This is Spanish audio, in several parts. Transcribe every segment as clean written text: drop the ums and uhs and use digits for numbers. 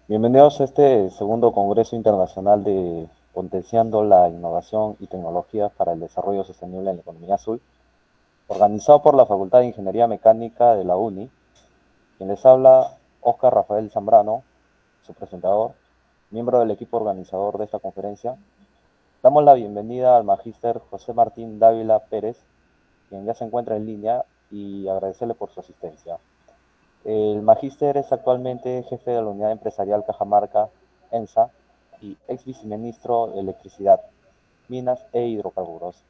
Bienvenidos a este segundo Congreso Internacional de Potenciando la Innovación y Tecnologías para el Desarrollo Sostenible en la Economía Azul, organizado por la Facultad de Ingeniería Mecánica de la UNI. Quien les habla, Óscar Rafael Zambrano, su presentador, miembro del equipo organizador de esta conferencia. Damos la bienvenida al magíster José Martín Dávila Pérez, quien ya se encuentra en línea, y agradecerle por su asistencia. El magíster es actualmente jefe de la unidad empresarial Cajamarca, ENSA, y ex viceministro de Electricidad, Minas e Hidrocarburos.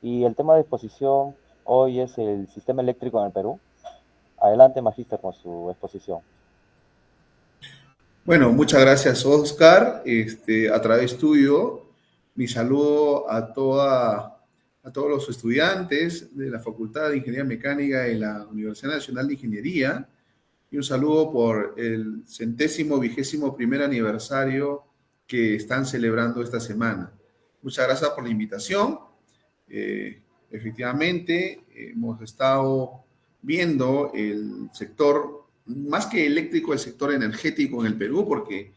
Y el tema de exposición hoy es el sistema eléctrico en el Perú. Adelante, magíster, con su exposición. Bueno, muchas gracias, Oscar. A través tuyo, mi saludo a todos los estudiantes de la Facultad de Ingeniería Mecánica de la Universidad Nacional de Ingeniería y un saludo por el 121º aniversario que están celebrando esta semana. Muchas gracias por la invitación. Efectivamente, hemos estado viendo el sector, más que eléctrico, el sector energético en el Perú, porque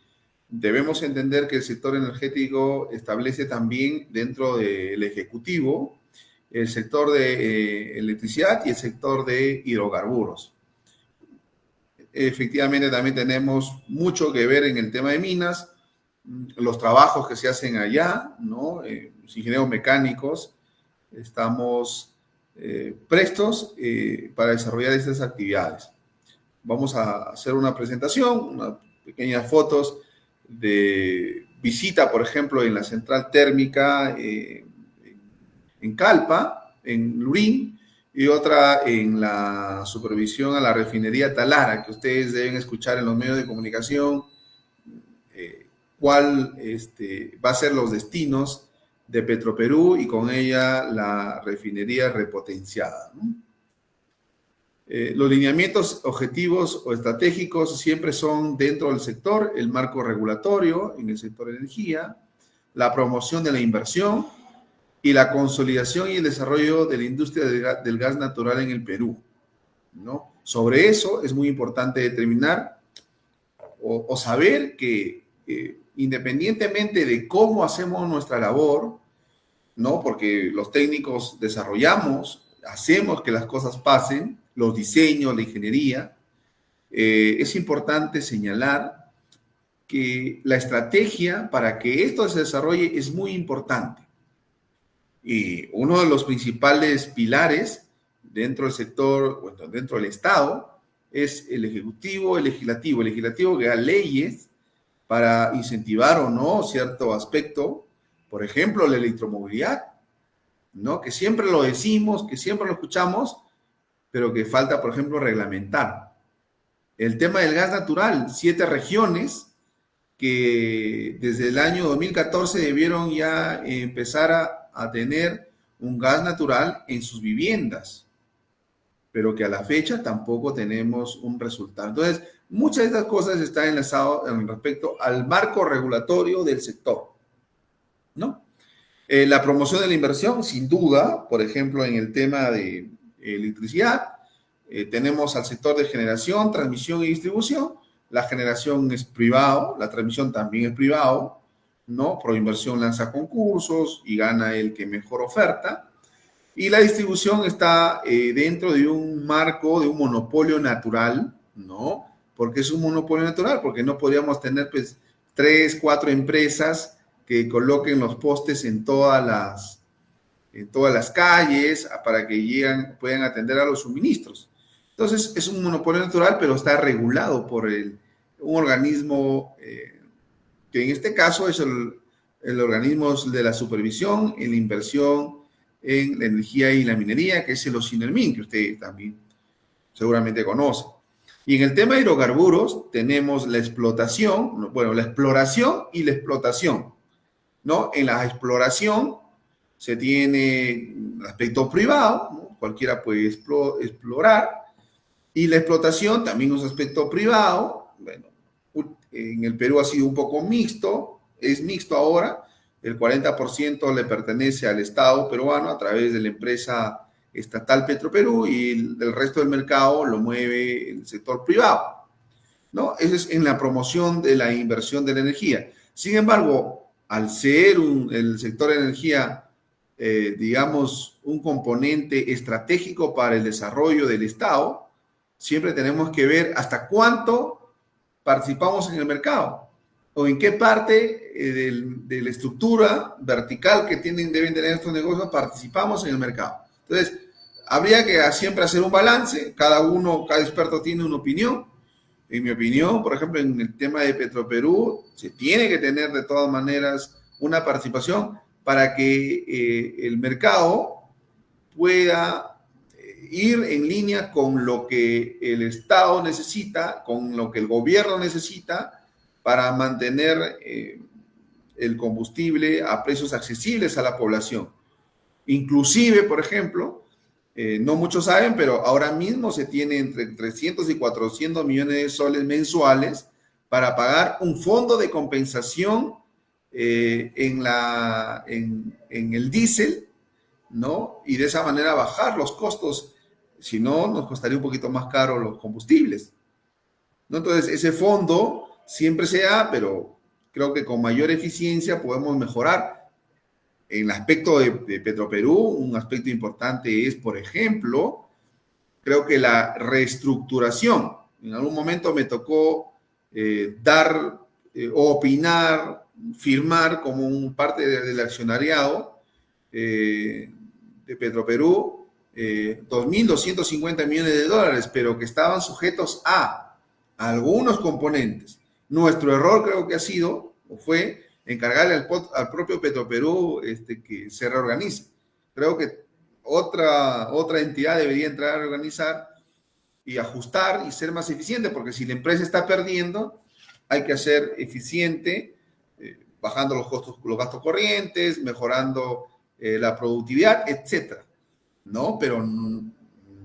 debemos entender que el sector energético establece también dentro del Ejecutivo el sector de electricidad y el sector de hidrocarburos. Efectivamente, también tenemos mucho que ver en el tema de minas, los trabajos que se hacen allá, ¿no? Los ingenieros mecánicos, estamos prestos para desarrollar estas actividades. Vamos a hacer una presentación, unas pequeñas fotos de visita, por ejemplo, en la central térmica en Calpa, en Lurín, y otra en la supervisión a la refinería Talara, que ustedes deben escuchar en los medios de comunicación cuál va a ser los destinos de Petroperú y con ella la refinería repotenciada, ¿no? Los lineamientos objetivos o estratégicos siempre son dentro del sector, el marco regulatorio en el sector de energía, la promoción de la inversión y la consolidación y el desarrollo de la industria del gas natural en el Perú, ¿no? Sobre eso es muy importante determinar o saber que independientemente de cómo hacemos nuestra labor, ¿no? Porque los técnicos desarrollamos, hacemos que las cosas pasen, los diseños, la ingeniería, es importante señalar que la estrategia para que esto se desarrolle es muy importante. Y uno de los principales pilares dentro del sector, bueno, dentro del Estado, es el Ejecutivo, el Legislativo. El Legislativo que da leyes para incentivar o no cierto aspecto, por ejemplo, la electromovilidad, ¿no? Que siempre lo decimos, que siempre lo escuchamos, pero que falta, por ejemplo, reglamentar. El tema del gas natural, 7 regiones que desde el año 2014 debieron ya empezar a tener un gas natural en sus viviendas, pero que a la fecha tampoco tenemos un resultado. Entonces, muchas de estas cosas están enlazadas respecto al marco regulatorio del sector, ¿no? La promoción de la inversión, sin duda, por ejemplo, en el tema de electricidad, tenemos al sector de generación, transmisión y distribución. La generación es privado, la transmisión también es privado, ¿no? Proinversión lanza concursos y gana el que mejor oferta. Y la distribución está dentro de un marco, de un monopolio natural, ¿no? Porque es un monopolio natural, porque no podríamos tener pues 3, 4 empresas que coloquen los postes en todas las calles para que puedan atender a los suministros. Entonces, es un monopolio natural, pero está regulado por un organismo que en este caso es el organismo de la supervisión en la inversión en la energía y la minería, que es el OSINERMIN, que usted también seguramente conoce. Y en el tema de hidrocarburos tenemos la explotación, bueno, la exploración y la explotación, ¿no? En la exploración se tiene el aspecto privado, ¿no? Cualquiera puede explorar, y la explotación también es un aspecto privado. Bueno, en el Perú ha sido un poco mixto, es mixto ahora, el 40% le pertenece al Estado peruano a través de la empresa estatal Petroperú y el resto del mercado lo mueve el sector privado. ¿no? Eso es en la promoción de la inversión de la energía. Sin embargo, al ser el sector de energía, digamos, un componente estratégico para el desarrollo del Estado, siempre tenemos que ver hasta cuánto participamos en el mercado o en qué parte de la estructura vertical que deben tener estos negocios participamos en el mercado. Entonces, habría que siempre hacer un balance, cada experto tiene una opinión. En mi opinión, por ejemplo, en el tema de Petroperú, se tiene que tener de todas maneras una participación para que el mercado pueda ir en línea con lo que el Estado necesita, con lo que el gobierno necesita para mantener el combustible a precios accesibles a la población. Inclusive, por ejemplo, no muchos saben, pero ahora mismo se tiene entre 300 y 400 millones de soles mensuales para pagar un fondo de compensación en el diésel, ¿no? Y de esa manera bajar los costos. Si no, nos costaría un poquito más caro los combustibles, ¿no? Entonces, ese fondo siempre se da, pero creo que con mayor eficiencia podemos mejorar. En el aspecto de Petroperú, un aspecto importante es, por ejemplo, creo que la reestructuración. En algún momento me tocó opinar, firmar como parte del accionariado de Petroperú 2.250 millones de dólares, pero que estaban sujetos a algunos componentes. Nuestro error creo que ha sido, o fue, encargarle al propio Petroperú que se reorganice. Creo que otra entidad debería entrar a reorganizar y ajustar y ser más eficiente, porque si la empresa está perdiendo, hay que ser eficiente, bajando los gastos corrientes, mejorando la productividad, etcétera, ¿no? Pero no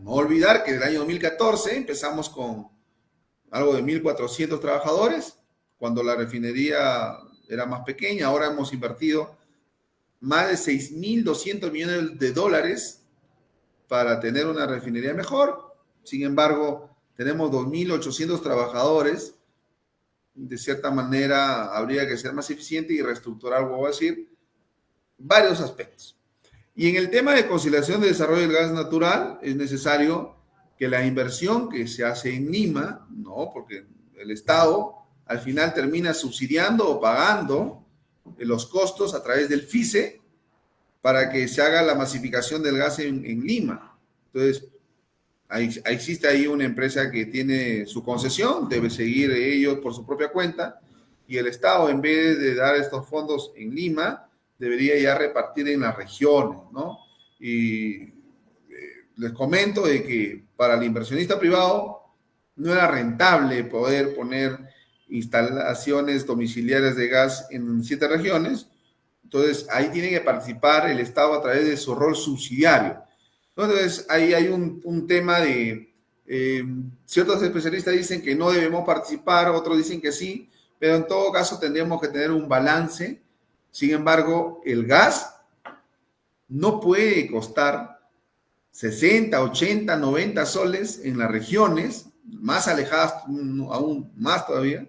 olvidar que en el año 2014 empezamos con algo de 1.400 trabajadores, cuando la refinería era más pequeña. Ahora hemos invertido más de 6.200 millones de dólares para tener una refinería mejor. Sin embargo, tenemos 2.800 trabajadores. De cierta manera, habría que ser más eficiente y reestructurar, voy a decir, varios aspectos. Y en el tema de conciliación de desarrollo del gas natural, es necesario que la inversión que se hace en Lima, ¿no? Porque el Estado al final termina subsidiando o pagando los costos a través del FICE para que se haga la masificación del gas en Lima. Entonces, existe ahí una empresa que tiene su concesión, debe seguir ellos por su propia cuenta, y el Estado, en vez de dar estos fondos en Lima, debería ya repartir en las regiones, ¿no? Y les comento de que para el inversionista privado no era rentable poder poner instalaciones domiciliarias de gas en 7 regiones. Entonces, ahí tiene que participar el Estado a través de su rol subsidiario. Entonces, ahí hay un tema de... ciertos especialistas dicen que no debemos participar, otros dicen que sí, pero en todo caso tendríamos que tener un balance. Sin embargo, el gas no puede costar 60, 80, 90 soles en las regiones más alejadas, aún más todavía,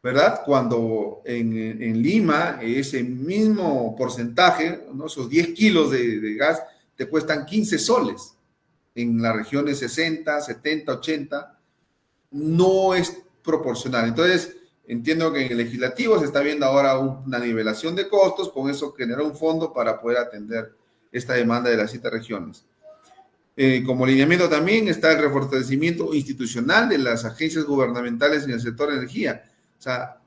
¿verdad? Cuando en Lima ese mismo porcentaje, ¿no? Esos 10 kilos de gas te cuestan 15 soles. En las regiones 60, 70, 80, no es proporcional. Entonces, entiendo que en el legislativo se está viendo ahora una nivelación de costos, con eso genera un fondo para poder atender esta demanda de las 7 regiones. Como lineamiento también está el refortalecimiento institucional de las agencias gubernamentales en el sector de energía. O sea,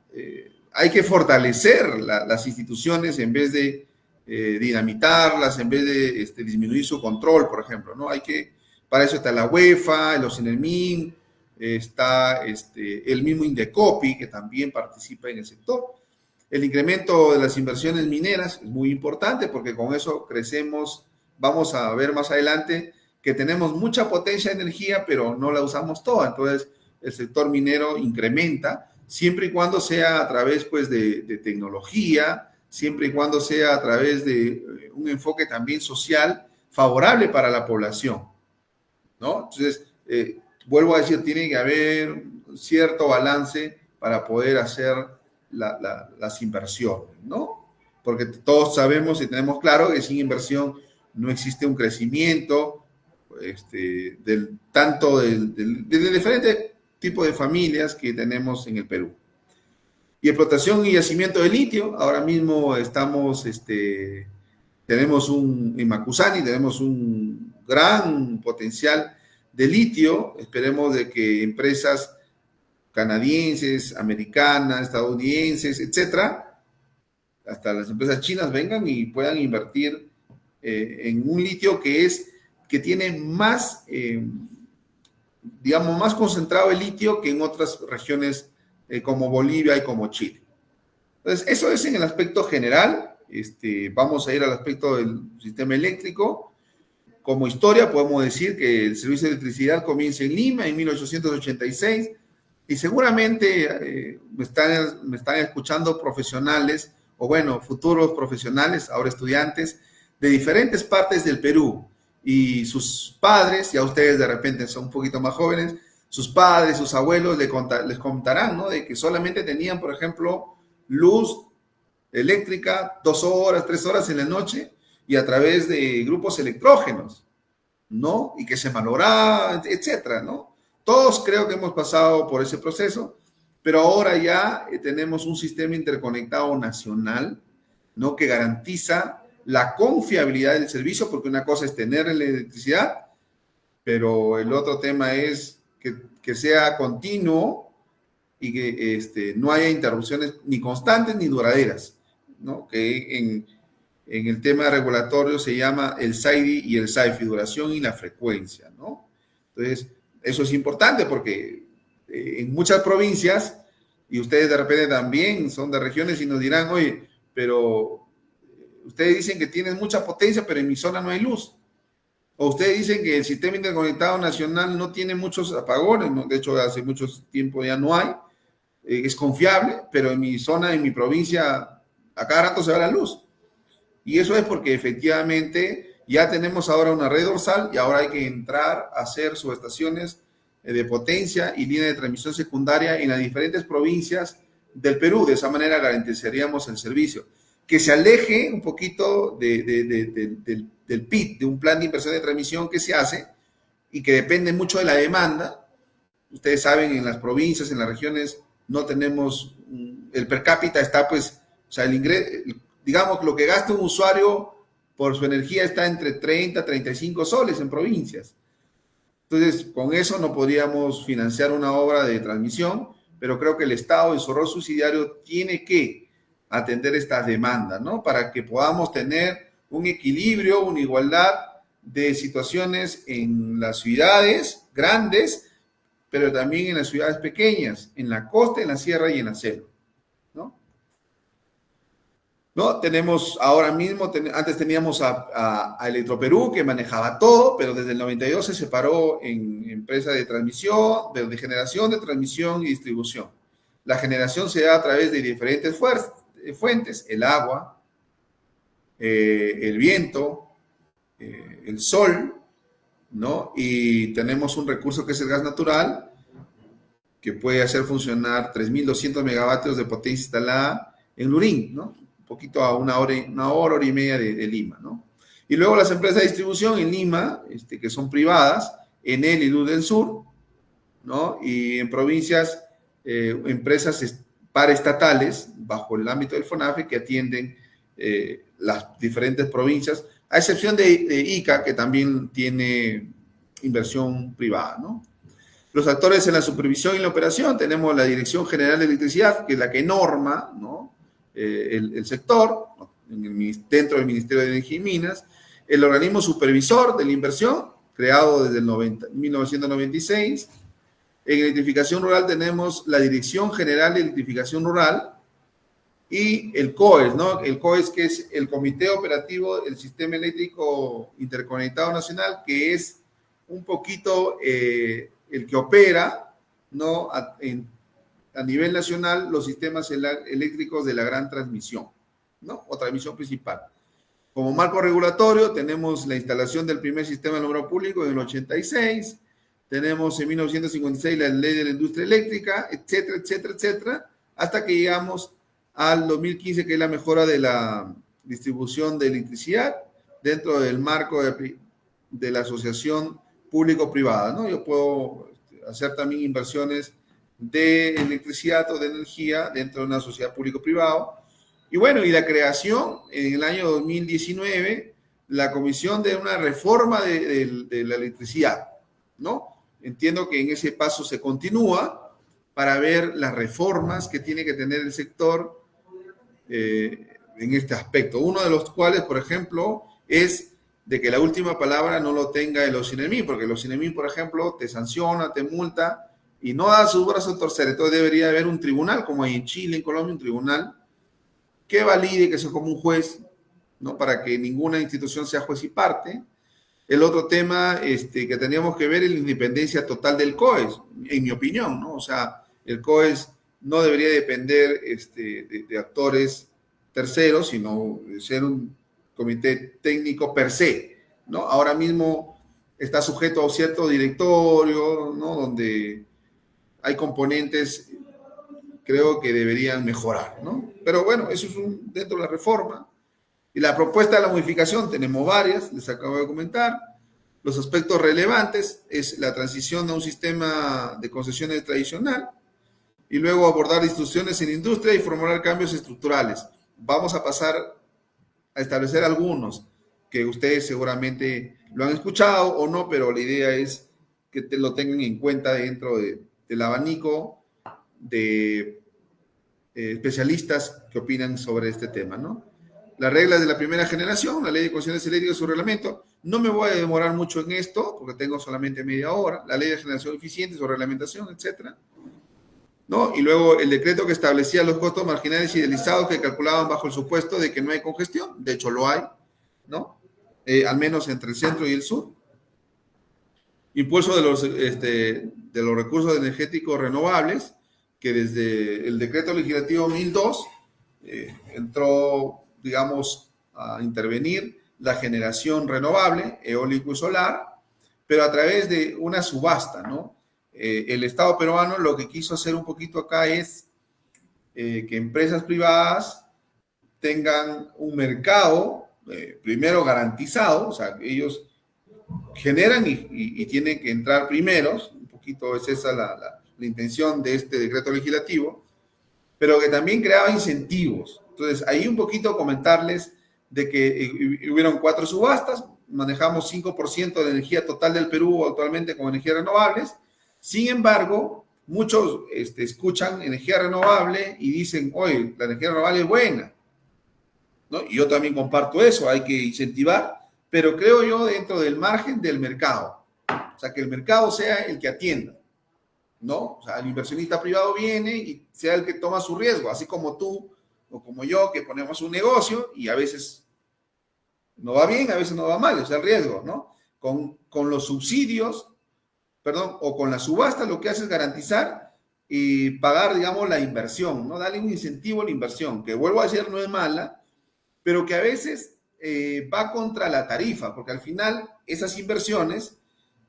hay que fortalecer las instituciones en vez de dinamitarlas, en vez de disminuir su control, por ejemplo, ¿no? Para eso está la UEFA, el OCINELMIN, está el mismo Indecopi, que también participa en el sector. El incremento de las inversiones mineras es muy importante porque con eso crecemos. Vamos a ver más adelante que tenemos mucha potencia de energía, pero no la usamos toda. Entonces, el sector minero incrementa, siempre y cuando sea a través, pues, de tecnología, siempre y cuando sea a través de un enfoque también social favorable para la población, ¿no? Entonces, vuelvo a decir, tiene que haber cierto balance para poder hacer las inversiones, ¿no? Porque todos sabemos y tenemos claro que sin inversión no existe un crecimiento, tanto de diferentes tipos de familias que tenemos en el Perú. Y explotación y yacimiento de litio, ahora mismo tenemos en Macusani, tenemos un gran potencial de litio. Esperemos de que empresas canadienses, americanas, estadounidenses, etcétera, hasta las empresas chinas vengan y puedan invertir en un litio que tiene más, digamos, más concentrado el litio que en otras regiones como Bolivia y como Chile. Entonces, eso es en el aspecto general. Vamos a ir al aspecto del sistema eléctrico. Como historia, podemos decir que el servicio de electricidad comienza en Lima en 1886 y seguramente me están escuchando profesionales, o bueno, futuros profesionales, ahora estudiantes, de diferentes partes del Perú. Y sus padres, ya ustedes de repente son un poquito más jóvenes, sus padres, sus abuelos les contarán, ¿no? De que solamente tenían, por ejemplo, luz eléctrica 2 horas, 3 horas en la noche y a través de grupos electrógenos, ¿no? Y que se malograba, etcétera, ¿no? Todos creo que hemos pasado por ese proceso, pero ahora ya tenemos un sistema interconectado nacional, ¿no? Que garantiza la confiabilidad del servicio, porque una cosa es tener la electricidad, pero el otro tema es que sea continuo y que no haya interrupciones ni constantes ni duraderas, ¿no? Que en el tema regulatorio se llama el SAIDI y el SAIFI, duración y la frecuencia, ¿no? Entonces, eso es importante porque en muchas provincias, y ustedes de repente también son de regiones y nos dirán, oye, pero ustedes dicen que tienen mucha potencia, pero en mi zona no hay luz. O ustedes dicen que el sistema interconectado nacional no tiene muchos apagones, ¿no? De hecho, hace mucho tiempo ya no hay. Es confiable, pero en mi zona, en mi provincia, a cada rato se va la luz. Y eso es porque efectivamente ya tenemos ahora una red dorsal y ahora hay que entrar a hacer subestaciones de potencia y línea de transmisión secundaria en las diferentes provincias del Perú. De esa manera garantizaríamos el servicio. Que se aleje un poquito del PIT, de un plan de inversión de transmisión que se hace y que depende mucho de la demanda. Ustedes saben, en las provincias, en las regiones, no tenemos, el per cápita está pues, o sea, el ingreso, digamos, lo que gasta un usuario por su energía está entre 30 a 35 soles en provincias. Entonces, con eso no podríamos financiar una obra de transmisión, pero creo que el Estado en su rol subsidiario tiene que atender estas demandas, ¿no? Para que podamos tener un equilibrio, una igualdad de situaciones en las ciudades grandes, pero también en las ciudades pequeñas, en la costa, en la sierra y en la selva, ¿no? ¿No? Tenemos ahora mismo, antes teníamos a Electroperú que manejaba todo, pero desde el 92 se separó en empresa de transmisión, de generación, de transmisión y distribución. La generación se da a través de diferentes fuentes, el agua, el viento, el sol, ¿no? Y tenemos un recurso que es el gas natural, que puede hacer funcionar 3.200 megavatios de potencia instalada en Lurín, ¿no? Un poquito a una hora y media de Lima, ¿no? Y luego las empresas de distribución en Lima, que son privadas, Enel y Luz del Sur, ¿no? Y en provincias, empresas paraestatales, bajo el ámbito del FONAFE, que atienden las diferentes provincias, a excepción de Ica, que también tiene inversión privada, ¿no? Los actores en la supervisión y la operación, tenemos la Dirección General de Electricidad, que es la que norma, ¿no? El sector, ¿no? Dentro del Ministerio de Energía y Minas, el organismo supervisor de la inversión, creado desde 1996. En electrificación rural tenemos la Dirección General de Electrificación Rural y el COES, ¿no? El COES, que es el Comité Operativo del Sistema Eléctrico Interconectado Nacional, que es un poquito el que opera, ¿no? A nivel nacional los sistemas eléctricos de la gran transmisión, ¿no? O transmisión principal. Como marco regulatorio tenemos la instalación del primer sistema de alumbrado público en el 86, tenemos en 1956 la ley de la industria eléctrica, etcétera, etcétera, etcétera, hasta que llegamos al 2015, que es la mejora de la distribución de electricidad dentro del marco de la asociación público-privada, ¿no? Yo puedo hacer también inversiones de electricidad o de energía dentro de una sociedad público-privada. Y bueno, y la creación en el año 2019, la comisión de una reforma de la electricidad, ¿no? Entiendo que en ese paso se continúa para ver las reformas que tiene que tener el sector en este aspecto. Uno de los cuales, por ejemplo, es de que la última palabra no lo tenga el OCINEMI, porque el OCINEMI, por ejemplo, te sanciona, te multa y no da su brazo a torcer. Entonces debería haber un tribunal, como hay en Chile, en Colombia, un tribunal que valide, que sea como un juez, ¿no? Para que ninguna institución sea juez y parte. El otro tema que teníamos que ver es la independencia total del COES, en mi opinión, ¿no? O sea, el COES no debería depender de actores terceros, sino de ser un comité técnico per se, ¿no? Ahora mismo está sujeto a cierto directorio, ¿no? Donde hay componentes, creo que deberían mejorar, ¿no? Pero bueno, eso es dentro de la reforma. Y la propuesta de la modificación, tenemos varias, les acabo de comentar. Los aspectos relevantes es la transición a un sistema de concesiones tradicional y luego abordar distorsiones en industria y formular cambios estructurales. Vamos a pasar a establecer algunos que ustedes seguramente lo han escuchado o no, pero la idea es que lo tengan en cuenta dentro del abanico de especialistas que opinan sobre este tema, ¿no? Las reglas de la primera generación, la ley de concesiones eléctricas y su reglamento. No me voy a demorar mucho en esto, porque tengo solamente media hora. La ley de generación eficiente, su reglamentación, etcétera, ¿no? Y luego el decreto que establecía los costos marginales idealizados que calculaban bajo el supuesto de que no hay congestión. De hecho, lo hay, ¿no? Al menos entre el centro y el sur. Impulso de los recursos energéticos renovables, que desde el decreto legislativo 1002 entró, digamos, a intervenir la generación renovable, eólico y solar, pero a través de una subasta, ¿no? El Estado peruano lo que quiso hacer un poquito acá es que empresas privadas tengan un mercado primero garantizado, o sea, ellos generan y tienen que entrar primeros, un poquito es esa la intención de este decreto legislativo, pero que también creaba incentivos. Entonces, ahí un poquito comentarles de que hubieron 4 subastas, manejamos 5% de la energía total del Perú actualmente con energías renovables. Sin embargo, muchos escuchan energía renovable y dicen, oye, la energía renovable es buena, ¿no? Y yo también comparto eso, hay que incentivar, pero creo yo dentro del margen del mercado. O sea, que el mercado sea el que atienda, ¿no? O sea, el inversionista privado viene y sea el que toma su riesgo, así como tú o como yo, que ponemos un negocio y a veces no va bien, a veces no va mal, o sea, el riesgo, ¿no? Con los subsidios, perdón, o con la subasta, lo que hace es garantizar y pagar, digamos, la inversión, ¿no? Darle un incentivo a la inversión, que vuelvo a decir, no es mala, pero que a veces va contra la tarifa, porque al final esas inversiones,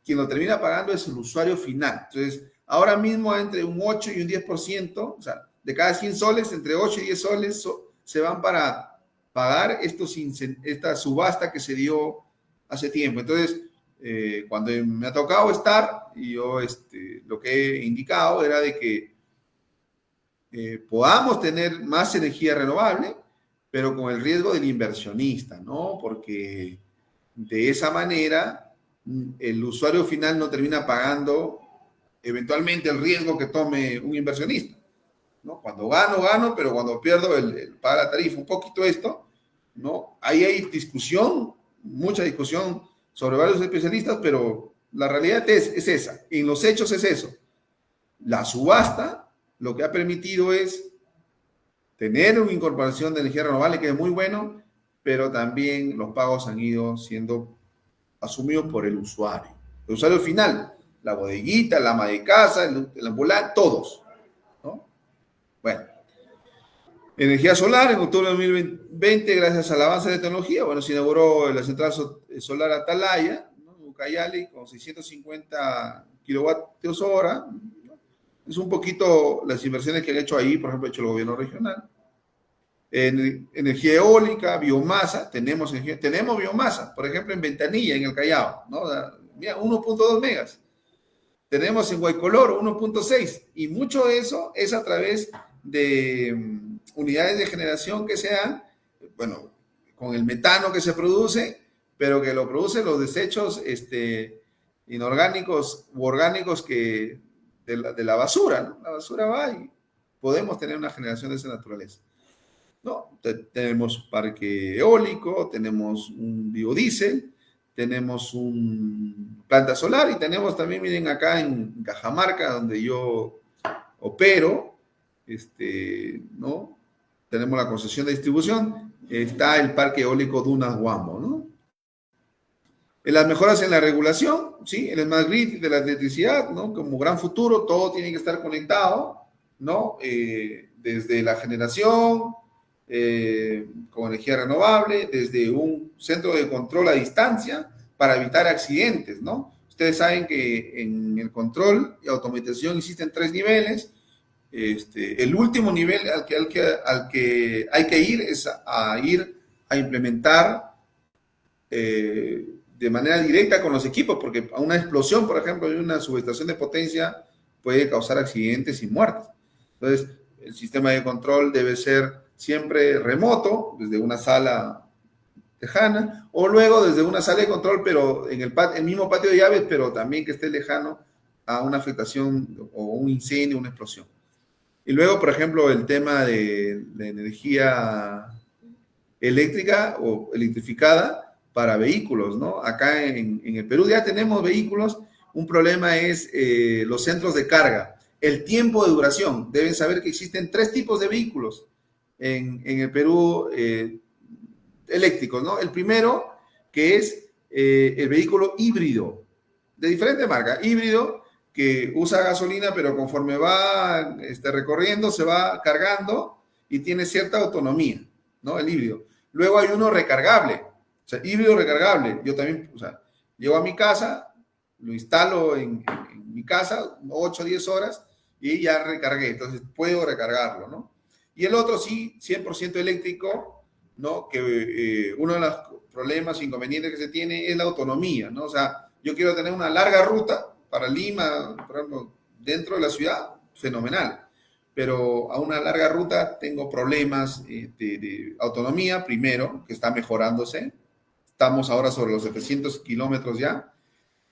quien lo termina pagando es el usuario final. Entonces, ahora mismo entre un 8 y un 10%, o sea, de cada 100 soles, entre 8 y 10 soles se van para pagar esta subasta que se dio hace tiempo. Entonces, cuando me ha tocado estar, y yo lo que he indicado era de que podamos tener más energía renovable, pero con el riesgo del inversionista, ¿no? Porque de esa manera el usuario final no termina pagando eventualmente el riesgo que tome un inversionista, ¿no? Cuando gano, pero cuando pierdo paga la tarifa, un poquito esto, ¿no? Ahí hay discusión, mucha discusión sobre varios especialistas, pero la realidad es esa, en los hechos es eso. La subasta lo que ha permitido es tener una incorporación de energía renovable que es muy bueno, pero también los pagos han ido siendo asumidos por el usuario final, la bodeguita, la ama de casa, el ambulante, todos, ¿no? Bueno, energía solar, en octubre de 2020, gracias al avance de tecnología, bueno, se inauguró la central solar Atalaya, ¿no? Ucayali, con 650 kilovatios hora. Es un poquito las inversiones que han hecho ahí, por ejemplo, ha hecho el gobierno regional. Energía eólica, biomasa, tenemos biomasa, por ejemplo, en Ventanilla, en el Callao, ¿no? Mira, 1.2 megas. Tenemos en Guaycolor 1.6, y mucho de eso es a través de unidades de generación que sean, bueno, con el metano que se produce, pero que lo producen los desechos inorgánicos u orgánicos de la basura, ¿no? La basura va y podemos tener una generación de esa naturaleza. ¿No? Tenemos parque eólico, tenemos un biodiesel, tenemos un planta solar y tenemos también, miren, acá en Cajamarca, donde yo opero, ¿no? Tenemos la concesión de distribución, está el parque eólico Dunas Huambo, ¿no? En las mejoras en la regulación, ¿sí? En el smart grid de la electricidad, ¿no? Como gran futuro, todo tiene que estar conectado, ¿no? Desde la generación, con energía renovable, desde un centro de control a distancia para evitar accidentes, ¿no? Ustedes saben que en el control y automatización existen 3 niveles. El último nivel al que hay que ir es ir a implementar de manera directa con los equipos, porque una explosión, por ejemplo, de una subestación de potencia puede causar accidentes y muertes. Entonces, el sistema de control debe ser siempre remoto, desde una sala lejana, o luego desde una sala de control, pero en el mismo patio de llaves, pero también que esté lejano a una afectación o un incendio, una explosión. Y luego, por ejemplo, el tema de energía eléctrica o electrificada para vehículos, ¿no? Acá en el Perú ya tenemos vehículos, un problema es los centros de carga, el tiempo de duración. Deben saber que existen 3 tipos de vehículos en el Perú eléctricos, ¿no? El primero, que es el vehículo híbrido, de diferente marca, híbrido, que usa gasolina, pero conforme va recorriendo, se va cargando y tiene cierta autonomía, ¿no? El híbrido. Luego hay uno recargable, o sea, híbrido recargable. Yo también, o sea, llego a mi casa, lo instalo en mi casa, 8 o 10 horas, y ya recargué, entonces puedo recargarlo, ¿no? Y el otro sí, 100% eléctrico, ¿no? Que uno de los problemas, inconvenientes que se tiene es la autonomía, ¿no? O sea, yo quiero tener una larga ruta para Lima, por ejemplo, dentro de la ciudad, fenomenal. Pero a una larga ruta tengo problemas de autonomía, primero, que está mejorándose. Estamos ahora sobre los 700 kilómetros ya.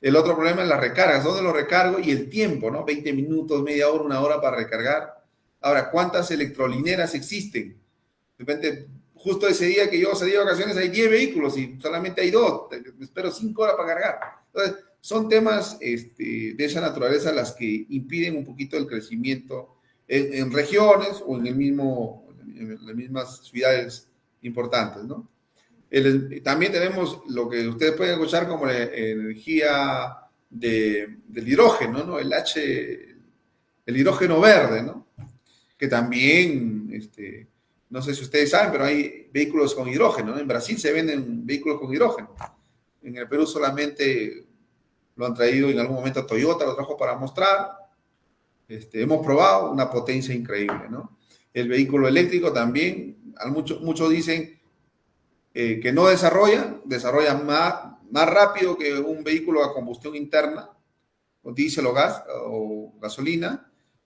El otro problema es las recargas, ¿dónde lo recargo? Y el tiempo, ¿no? 20 minutos, media hora, 1 hora para recargar. Ahora, ¿cuántas electrolineras existen? De repente, justo ese día que yo salí de vacaciones hay 10 vehículos y solamente hay 2. Me espero 5 horas para cargar. Entonces, son temas de esa naturaleza las que impiden un poquito el crecimiento en regiones o en las mismas ciudades importantes, ¿no? También tenemos lo que ustedes pueden escuchar como la energía del hidrógeno, ¿no? El hidrógeno verde, ¿no? Que también, no sé si ustedes saben, pero hay vehículos con hidrógeno, ¿no? En Brasil se venden vehículos con hidrógeno. En el Perú solamente lo han traído en algún momento Toyota, lo trajo para mostrar. Hemos probado una potencia increíble, ¿no? El vehículo eléctrico también, muchos dicen que no desarrolla más rápido que un vehículo a combustión interna, o diésel o gas, o gasolina,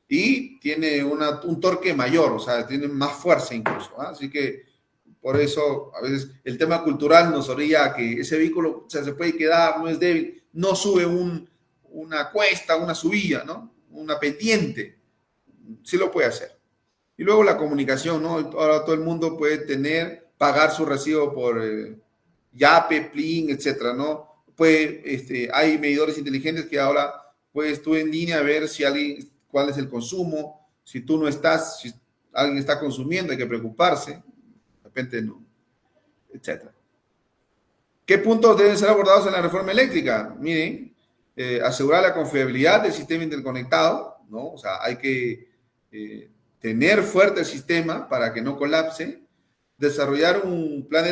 y tiene un torque mayor, o sea, tiene más fuerza incluso, ¿eh? Así que por eso a veces el tema cultural nos orilla a que ese vehículo, o sea, se puede quedar, no es débil, no sube una cuesta, una subida, ¿no? Una pendiente, sí lo puede hacer. Y luego la comunicación, ¿no? Ahora todo el mundo puede pagar su recibo por Yape, Plin, etcétera, ¿no? Hay medidores inteligentes que ahora puedes tú en línea ver cuál es el consumo, si tú no estás, si alguien está consumiendo, hay que preocuparse, de repente no, etcétera. ¿Qué puntos deben ser abordados en la reforma eléctrica? Miren, asegurar la confiabilidad del sistema interconectado, ¿no? O sea, hay que tener fuerte el sistema para que no colapse, desarrollar un plan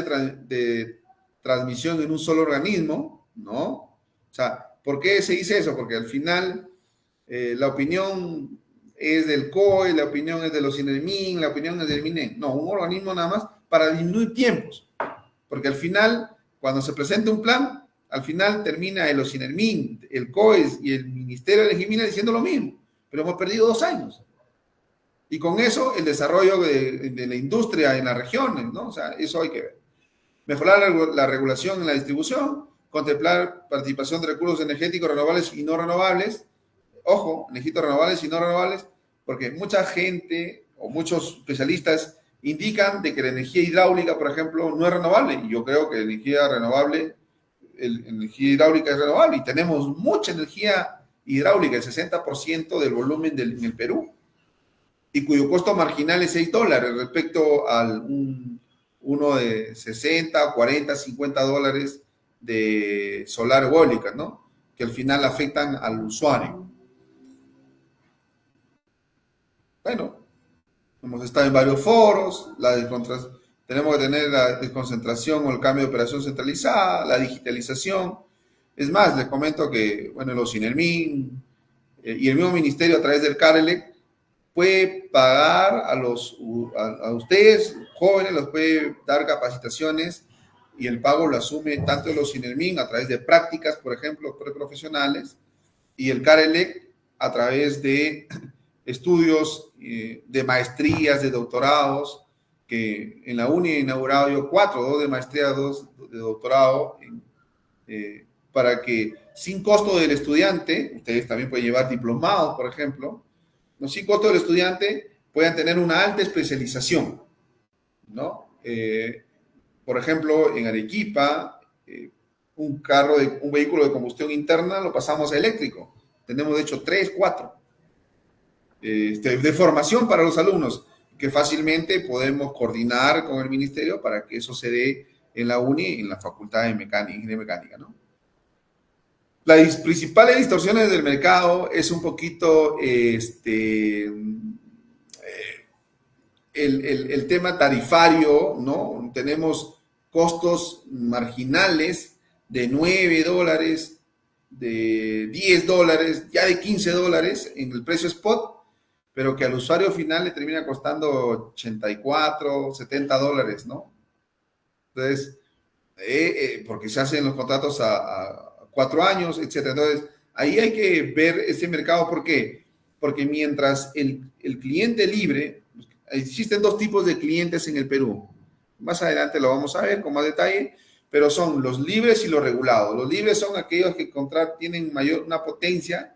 de transmisión en un solo organismo, ¿no? O sea, ¿por qué se dice eso? Porque al final la opinión es del COE, la opinión es de los INERMIN, la opinión es del MINEN. No, un organismo nada más para disminuir tiempos. Porque al final, cuando se presenta un plan, al final termina el OSINERMIN, el COES y el Ministerio de Legislación diciendo lo mismo. Pero hemos perdido 2 años. Y con eso, el desarrollo de la industria en las regiones, ¿no? O sea, eso hay que ver. Mejorar la regulación en la distribución, contemplar participación de recursos energéticos renovables y no renovables. Ojo, energéticos renovables y no renovables, porque mucha gente o muchos especialistas indican de que la energía hidráulica, por ejemplo, no es renovable. Y yo creo que la energía renovable, la energía hidráulica es renovable. Y tenemos mucha energía hidráulica, el 60% del volumen en el Perú, y cuyo costo marginal es $6 respecto al uno de 60, 40, $50 de solar eólica, ¿no? Que al final afectan al usuario. Bueno, hemos estado en varios foros, tenemos que tener la desconcentración o el cambio de operación centralizada, la digitalización. Es más, les comento que, bueno, los INERMIN y el mismo ministerio a través del CARELEC puede pagar a ustedes, jóvenes, los puede dar capacitaciones y el pago lo asume tanto los INERMIN a través de prácticas, por ejemplo, preprofesionales, y el CARELEC a través de estudios de maestrías, de doctorados, que en la UNI he inaugurado yo 4, 2 de maestría, 2 de doctorado, para que sin costo del estudiante, ustedes también pueden llevar diplomados, por ejemplo, no sin costo del estudiante, puedan tener una alta especialización, ¿no? Por ejemplo, en Arequipa, un vehículo de combustión interna lo pasamos a eléctrico. Tenemos, de hecho, 3, 4 de formación para los alumnos, que fácilmente podemos coordinar con el ministerio para que eso se dé en la UNI, en la Facultad de Ingeniería Mecánica, ¿no? Las principales distorsiones del mercado es un poquito el tema tarifario, ¿no? Tenemos costos marginales de $9, de $10, ya de $15 en el precio spot, pero que al usuario final le termina costando $84, $70, ¿no? Entonces, porque se hacen los contratos a 4 años, etcétera. Entonces, ahí hay que ver ese mercado. ¿Por qué? Porque mientras el cliente libre, existen 2 tipos de clientes en el Perú. Más adelante lo vamos a ver con más detalle, pero son los libres y los regulados. Los libres son aquellos que tienen una potencia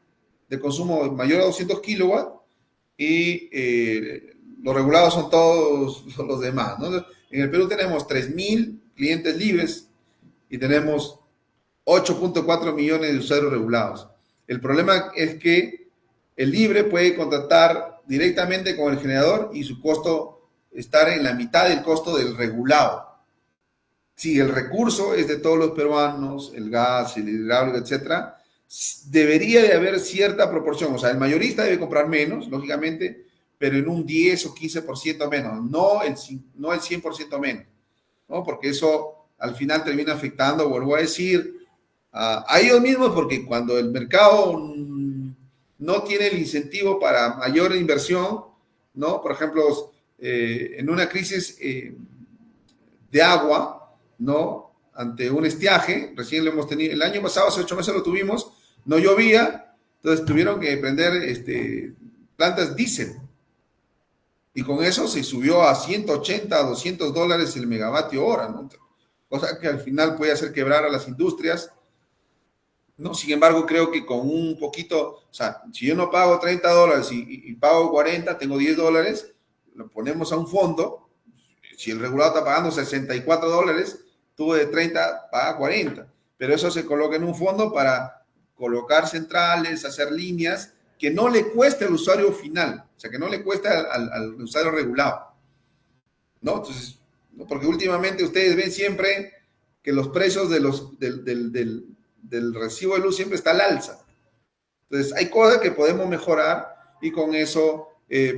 de consumo mayor a 200 kilowatts y los regulados son todos los demás, ¿no? En el Perú tenemos 3.000 clientes libres y tenemos 8.4 millones de usuarios regulados. El problema es que el libre puede contratar directamente con el generador y su costo estar en la mitad del costo del regulado. Si el recurso es de todos los peruanos, el gas, el hidráulico, etcétera, debería de haber cierta proporción. O sea, el mayorista debe comprar menos, lógicamente, pero en un 10 o 15% menos, no el 100% menos, ¿no? Porque eso al final termina afectando, vuelvo a decir, a ellos mismos, porque cuando el mercado no tiene el incentivo para mayor inversión, ¿no? Por ejemplo, en una crisis de agua, ¿no? Ante un estiaje, recién lo hemos tenido, el año pasado, hace 8 meses lo tuvimos, no llovía, entonces tuvieron que prender plantas diésel. Y con eso se subió a 180, a $200 el megavatio hora, ¿no? Cosa que al final puede hacer quebrar a las industrias, ¿no? Sin embargo, creo que con un poquito, o sea, si yo no pago $30 y pago 40, tengo $10, lo ponemos a un fondo. Si el regulador está pagando $64, tú de 30 pagas 40. Pero eso se coloca en un fondo para colocar centrales, hacer líneas que no le cueste al usuario final, o sea, que no le cueste al usuario regulado, ¿no? Entonces, ¿no? Porque últimamente ustedes ven siempre que los precios del recibo de luz siempre está al alza. Entonces, hay cosas que podemos mejorar y con eso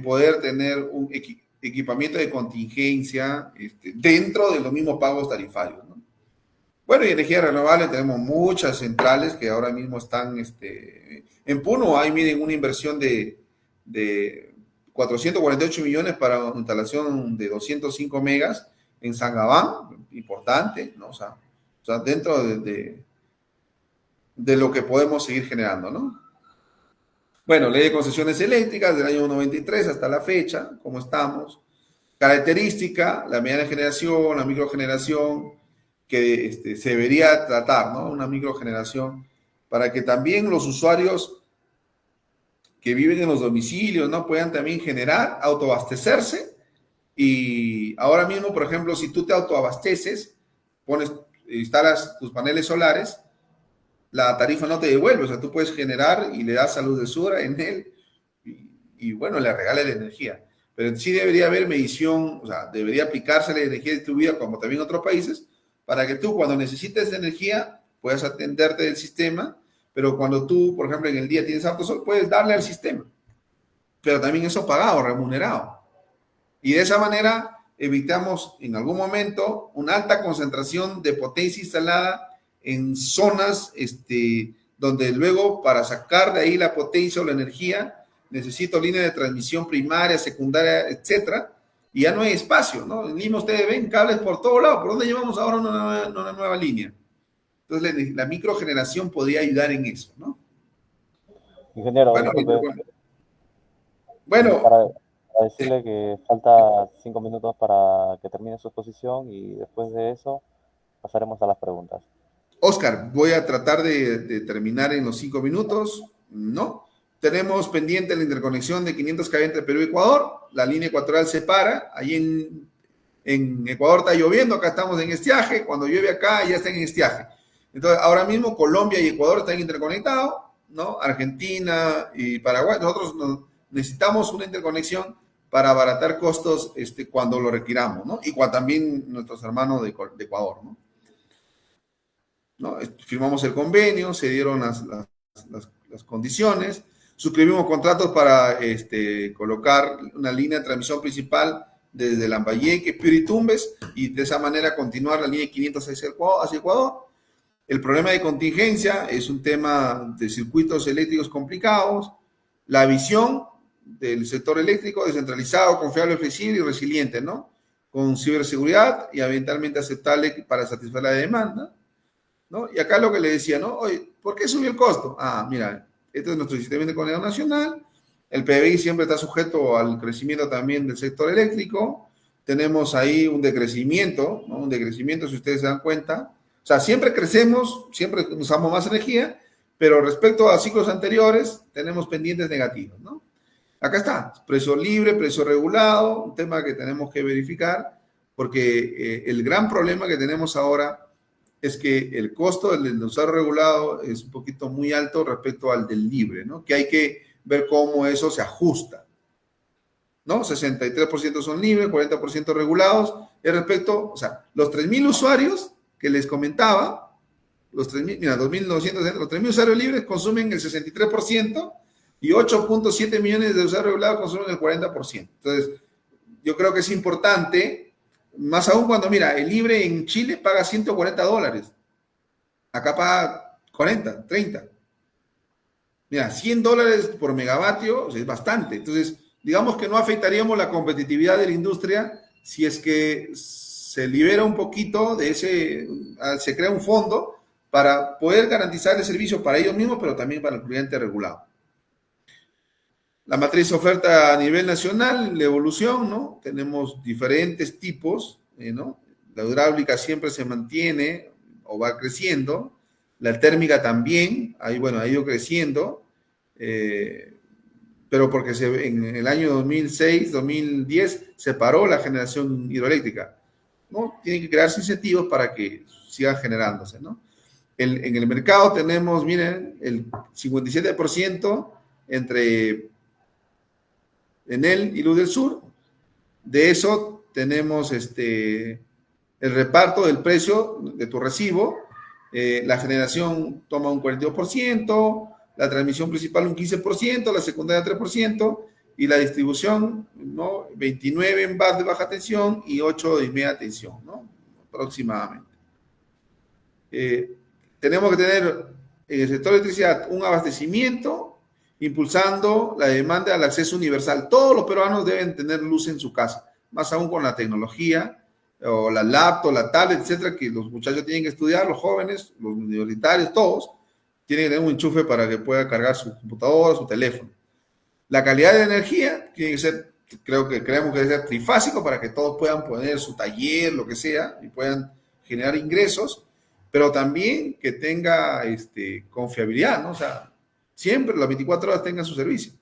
poder tener un equipamiento de contingencia dentro de los mismos pagos tarifarios, ¿no? Bueno, y energía renovable, tenemos muchas centrales que ahora mismo están En Puno hay, miren, una inversión de 448 millones para una instalación de 205 megas en Sangabán, importante, ¿no? O sea dentro de lo que podemos seguir generando, ¿no? Bueno, ley de concesiones eléctricas del año 93 hasta la fecha, ¿cómo estamos? Característica, la mediana generación, la microgeneración, que se debería tratar, ¿no? Una microgeneración, para que también los usuarios que viven en los domicilios, ¿no? Puedan también generar, autoabastecerse. Y ahora mismo, por ejemplo, si tú te autoabasteces, instalas tus paneles solares, la tarifa no te devuelve, o sea, tú puedes generar y le das a luz de Sura en él y bueno, le regala la energía. Pero sí debería haber medición, o sea, debería aplicarse la energía distribuida como también en otros países, para que tú cuando necesites energía puedas atenderte del sistema, pero cuando tú, por ejemplo, en el día tienes harto sol, puedes darle al sistema, pero también eso pagado, remunerado. Y de esa manera evitamos en algún momento una alta concentración de potencia instalada en zonas donde luego para sacar de ahí la potencia o la energía necesito línea de transmisión primaria, secundaria, etcétera, y ya no hay espacio, ¿no? En Lima ustedes ven cables por todo lado, ¿por dónde llevamos ahora una nueva línea? Entonces la microgeneración podría ayudar en eso, ¿no? Ingeniero, Bueno, disculpe, bueno, para decirle que falta 5 minutos para que termine su exposición y después de eso pasaremos a las preguntas. Oscar, voy a tratar de terminar en los 5 minutos, ¿no? Tenemos pendiente la interconexión de 500 kV entre Perú y Ecuador, la línea ecuatorial se para, ahí en Ecuador está lloviendo, acá estamos en estiaje, cuando llueve acá ya está en estiaje. Entonces, ahora mismo Colombia y Ecuador están interconectados, ¿no? Argentina y Paraguay, nosotros necesitamos una interconexión para abaratar costos cuando lo requiramos, ¿no? Y cuando también nuestros hermanos de Ecuador, ¿no? ¿No? Firmamos el convenio, se dieron las condiciones, suscribimos contratos para colocar una línea de transmisión principal desde Lambayeque, Piritumbes, y de esa manera continuar la línea 500 hacia Ecuador. El problema de contingencia es un tema de circuitos eléctricos complicados, la visión del sector eléctrico descentralizado, confiable, flexible y resiliente, ¿no? Con ciberseguridad y ambientalmente aceptable para satisfacer la demanda, ¿no? Y acá lo que le decía, ¿no? Oye, ¿por qué subió el costo? Ah, mira, este es nuestro sistema de coordinación nacional, el PBI siempre está sujeto al crecimiento también del sector eléctrico, tenemos ahí un decrecimiento, ¿no? Un decrecimiento, si ustedes se dan cuenta, o sea, siempre crecemos, siempre usamos más energía, pero respecto a ciclos anteriores, tenemos pendientes negativos, ¿no? Acá está, precio libre, precio regulado, un tema que tenemos que verificar, porque el gran problema que tenemos ahora es que el costo del usuario regulado es un poquito muy alto respecto al del libre, ¿no? Que hay que ver cómo eso se ajusta, ¿no? 63% son libres, 40% regulados, y respecto, o sea, los 3.000 usuarios que les comentaba, los 3.000, mira, 2.900, los 3.000 usuarios libres consumen el 63% y 8.7 millones de usuarios regulados consumen el 40%. Entonces, yo creo que es importante, más aún cuando, mira, el libre en Chile paga $140, acá paga 40, 30. Mira, $100 por megavatio, o sea, es bastante. Entonces, digamos que no afectaríamos la competitividad de la industria si es que se libera un poquito de se crea un fondo para poder garantizar el servicio para ellos mismos, pero también para el cliente regulado. La matriz oferta a nivel nacional, la evolución, ¿no? Tenemos diferentes tipos, ¿no? La hidráulica siempre se mantiene o va creciendo. La térmica también, ahí, bueno, ha ido creciendo, pero porque en el año 2006, 2010 se paró la generación hidroeléctrica, ¿no? Tienen que crearse incentivos para que siga generándose, ¿no? En el mercado tenemos, miren, el 57% entre Enel y Luz del Sur. De eso tenemos el reparto del precio de tu recibo. La generación toma un 42%, la transmisión principal un 15%, la secundaria 3%, y la distribución, ¿no? 29 en bus de baja tensión y 8 de media tensión, ¿no? Aproximadamente. Tenemos que tener en el sector de electricidad un abastecimiento impulsando la demanda al acceso universal. Todos los peruanos deben tener luz en su casa, más aún con la tecnología, o la laptop, la tablet, etcétera, que los muchachos tienen que estudiar, los jóvenes, los universitarios, todos, tienen que tener un enchufe para que pueda cargar su computadora, su teléfono. La calidad de energía tiene que ser, creemos que debe ser trifásico para que todos puedan poner su taller, lo que sea, y puedan generar ingresos, pero también que tenga confiabilidad, ¿no? O sea, siempre las 24 horas tengan su servicio.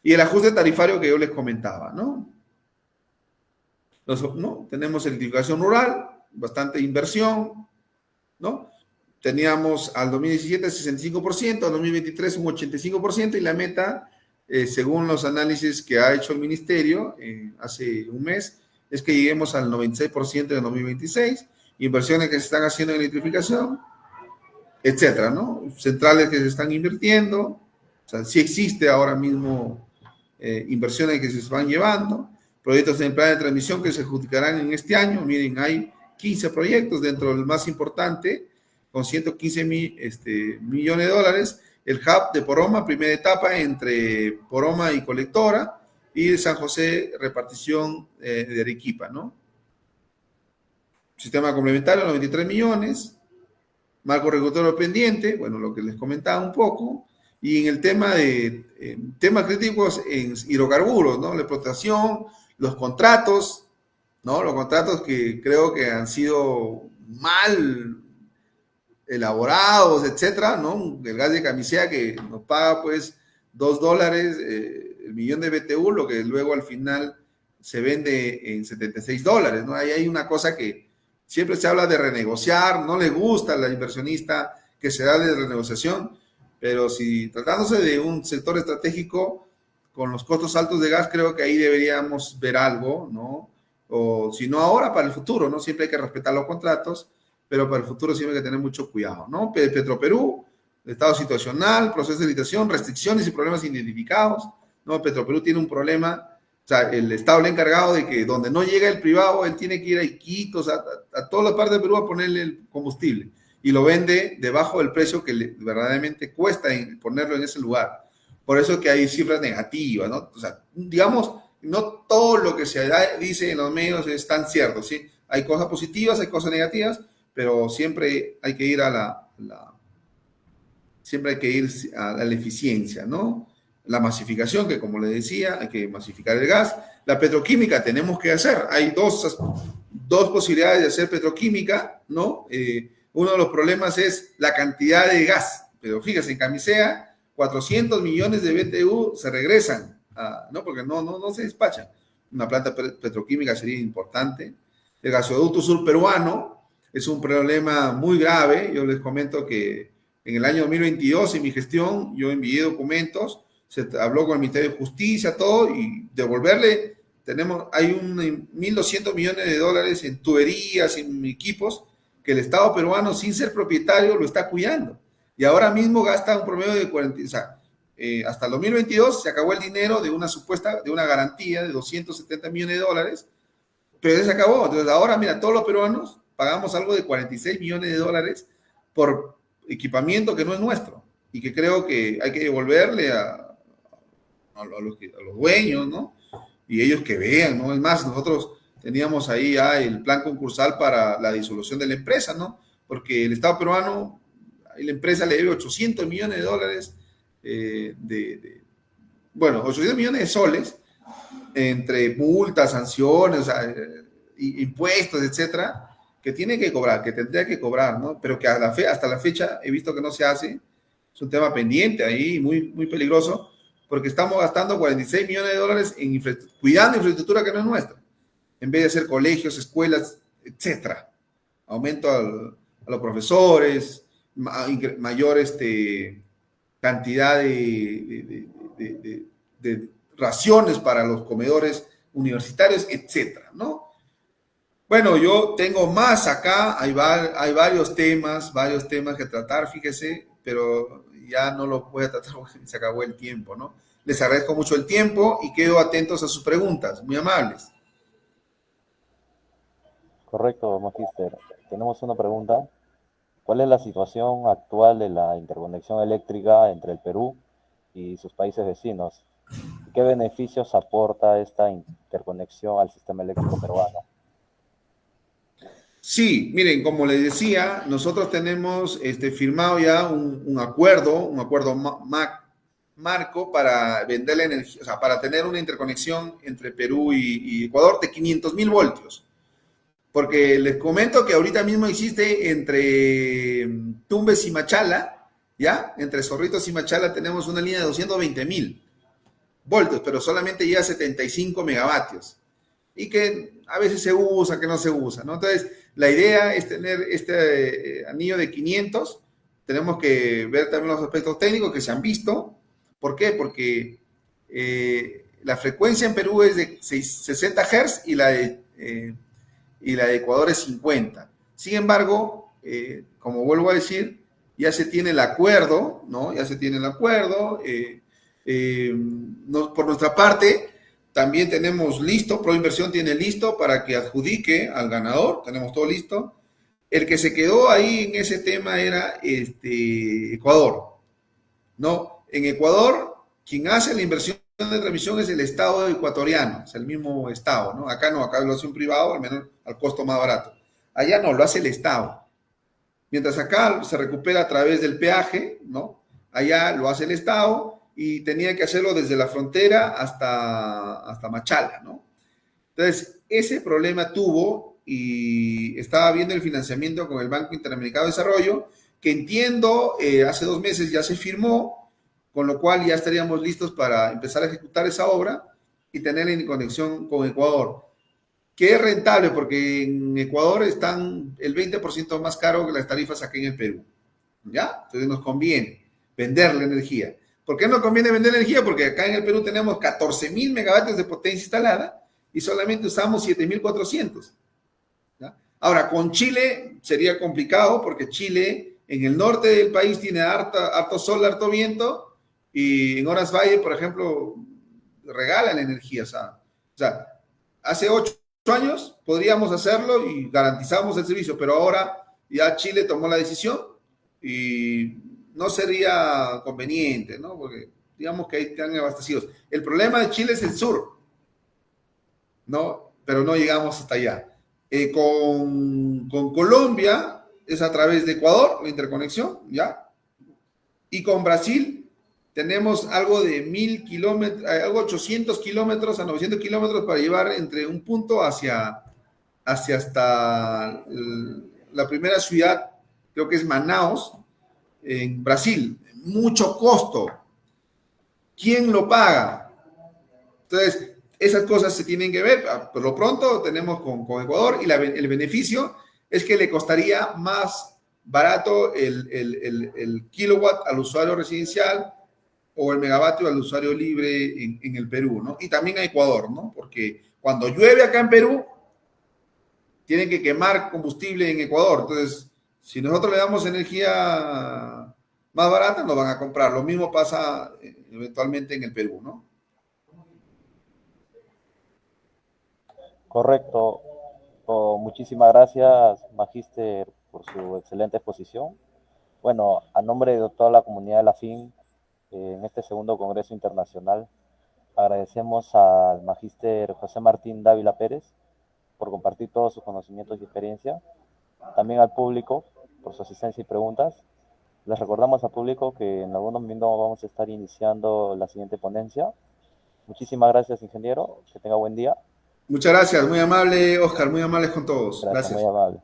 Y el ajuste tarifario que yo les comentaba, ¿no? ¿No? Tenemos electrificación rural, bastante inversión, ¿no? Teníamos al 2017 65%, al 2023 un 85% y la meta, según los análisis que ha hecho el ministerio hace un mes, es que lleguemos al 96% en 2026, inversiones que se están haciendo en electrificación, etcétera, ¿no? Centrales que se están invirtiendo, o sea, sí existe ahora mismo inversiones que se van llevando, proyectos en plan de transmisión que se adjudicarán en este año. Miren, hay 15 proyectos dentro del más importante, con 115 millones de dólares. El hub de Poroma, primera etapa entre Poroma y Colectora, y de San José, repartición de Arequipa, ¿no? Sistema complementario, 93 millones. Marco regulatorio pendiente, bueno, lo que les comentaba un poco. Y en el tema de temas críticos en hidrocarburos, ¿no? La explotación, los contratos, ¿no? Los contratos que creo que han sido mal elaborados, etcétera, ¿no? El gas de camisea que nos paga, pues, $2 el millón de BTU, lo que luego al final se vende en $76, ¿no? Ahí hay una cosa que siempre se habla de renegociar, no le gusta a la inversionista que se da de renegociación, pero si tratándose de un sector estratégico con los costos altos de gas, creo que ahí deberíamos ver algo, ¿no? O si no ahora, para el futuro, ¿no? Siempre hay que respetar los contratos, pero para el futuro siempre hay que tener mucho cuidado, ¿no? Petroperú, estado situacional, proceso de licitación, restricciones y problemas identificados, ¿no? Petroperú tiene un problema, o sea, el Estado le ha encargado de que donde no llega el privado, él tiene que ir a Iquitos, a todas las partes de Perú a ponerle el combustible y lo vende debajo del precio que verdaderamente cuesta ponerlo en ese lugar. Por eso que hay cifras negativas, ¿no? O sea, digamos, no todo lo que se dice en los medios es tan cierto, ¿sí? Hay cosas positivas, hay cosas negativas, pero siempre hay que ir siempre hay que ir a la eficiencia, ¿no? La masificación, que como le decía, hay que masificar el gas. La petroquímica tenemos que hacer. Hay dos posibilidades de hacer petroquímica, ¿no? Uno de los problemas es la cantidad de gas. Pero fíjese, en Camisea, 400 millones de BTU se regresan, ¿no? Porque no se despachan. Una planta petroquímica sería importante. El gasoducto sur peruano es un problema muy grave. Yo les comento que en el año 2022, en mi gestión, yo envié documentos, se habló con el Ministerio de Justicia, todo, y devolverle, hay 1.200 millones de dólares en tuberías, en equipos, que el Estado peruano, sin ser propietario, lo está cuidando. Y ahora mismo gasta un promedio de 40, o sea, hasta el 2022 se acabó el dinero de una garantía de 270 millones de dólares, pero ya se acabó. Entonces ahora, mira, todos los peruanos pagamos algo de 46 millones de dólares por equipamiento que no es nuestro y que creo que hay que devolverle a los dueños, ¿no? Y ellos que vean, ¿no? Es más, nosotros teníamos ahí ya el plan concursal para la disolución de la empresa, ¿no? Porque el Estado peruano, la empresa le debe 800 millones de dólares, bueno, 800 millones de soles, entre multas, sanciones, o sea, impuestos, etcétera, que tiene que cobrar, que tendría que cobrar, ¿no? Pero que hasta la fecha he visto que no se hace. Es un tema pendiente ahí, muy peligroso, porque estamos gastando 46 millones de dólares en cuidando infraestructura que no es nuestra, en vez de hacer colegios, escuelas, etcétera. Aumento a los profesores, mayor cantidad de raciones para los comedores universitarios, etcétera, ¿no? Bueno, yo tengo más acá, hay varios temas que tratar, fíjese, pero ya no los voy a tratar porque se acabó el tiempo, ¿no? Les agradezco mucho el tiempo y quedo atentos a sus preguntas, muy amables. Correcto, Magíster. Tenemos una pregunta. ¿Cuál es la situación actual de la interconexión eléctrica entre el Perú y sus países vecinos. ¿Qué beneficios aporta esta interconexión al sistema eléctrico peruano? Sí, miren, como les decía, nosotros tenemos firmado ya un acuerdo marco para vender la energía, o sea, para tener una interconexión entre Perú y Ecuador de 500.000 voltios. Porque les comento que ahorita mismo existe entre Tumbes y Machala, ¿ya? Entre Zorritos y Machala tenemos una línea de 220.000 voltios, pero solamente llega a 75 megavatios. Y que a veces se usa, que no se usa, ¿no? Entonces, la idea es tener este anillo de 500. Tenemos que ver también los aspectos técnicos que se han visto. ¿Por qué? Porque la frecuencia en Perú es de 60 Hz y la de Ecuador es 50. Sin embargo, como vuelvo a decir, ya se tiene el acuerdo, ¿no? Ya se tiene el acuerdo. Por nuestra parte, también tenemos listo, Proinversión tiene listo para que adjudique al ganador, tenemos todo listo. El que se quedó ahí en ese tema era Ecuador, ¿no? En Ecuador, quien hace la inversión de transmisión es el Estado ecuatoriano, es el mismo Estado, ¿no? Acá no, acá lo hace un privado, al menos al costo más barato. Allá no, lo hace el Estado. Mientras acá se recupera a través del peaje, ¿no? Allá lo hace el Estado y tenía que hacerlo desde la frontera hasta Machala, ¿no? Entonces, ese problema tuvo y estaba viendo el financiamiento con el Banco Interamericano de Desarrollo, que entiendo, hace 2 meses ya se firmó, con lo cual ya estaríamos listos para empezar a ejecutar esa obra y tener en conexión con Ecuador, que es rentable porque en Ecuador están el 20% más caro que las tarifas aquí en el Perú, ¿ya? Entonces nos conviene vender la energía. ¿Por qué nos conviene vender energía? Porque acá en el Perú tenemos 14.000 megavatios de potencia instalada y solamente usamos 7.400. ¿Ya? Ahora, con Chile sería complicado porque Chile en el norte del país tiene harto sol, harto viento, y en Horas Valle, por ejemplo, regalan energía. O sea, hace 8 años podríamos hacerlo y garantizamos el servicio, pero ahora ya Chile tomó la decisión y no sería conveniente, ¿no? Porque digamos que ahí están abastecidos. El problema de Chile es el sur, ¿no? Pero no llegamos hasta allá. Con Colombia es a través de Ecuador, la interconexión, ¿ya? Y con Brasil tenemos algo de 1.000 kilómetros, algo 800 kilómetros a 900 kilómetros para llevar entre un punto hasta la primera ciudad, creo que es Manaus, en Brasil. Mucho costo. ¿Quién lo paga? Entonces, esas cosas se tienen que ver. Por lo pronto tenemos con Ecuador y el beneficio es que le costaría más barato el kilowatt al usuario residencial o el megavatio al usuario libre en el Perú, ¿no? Y también a Ecuador, ¿no? Porque cuando llueve acá en Perú, tienen que quemar combustible en Ecuador. Entonces, si nosotros le damos energía más barata, nos van a comprar. Lo mismo pasa eventualmente en el Perú, ¿no? Correcto. Muchísimas gracias, Magíster, por su excelente exposición. Bueno, a nombre de toda la comunidad de la FIN, en este segundo Congreso Internacional, agradecemos al Magíster José Martín Dávila Pérez por compartir todos sus conocimientos y experiencia. También al público por su asistencia y preguntas. Les recordamos al público que en algunos minutos vamos a estar iniciando la siguiente ponencia. Muchísimas gracias, ingeniero. Que tenga buen día. Muchas gracias, muy amable, Oscar, muy amables con todos. Gracias, muy Gracias. amable.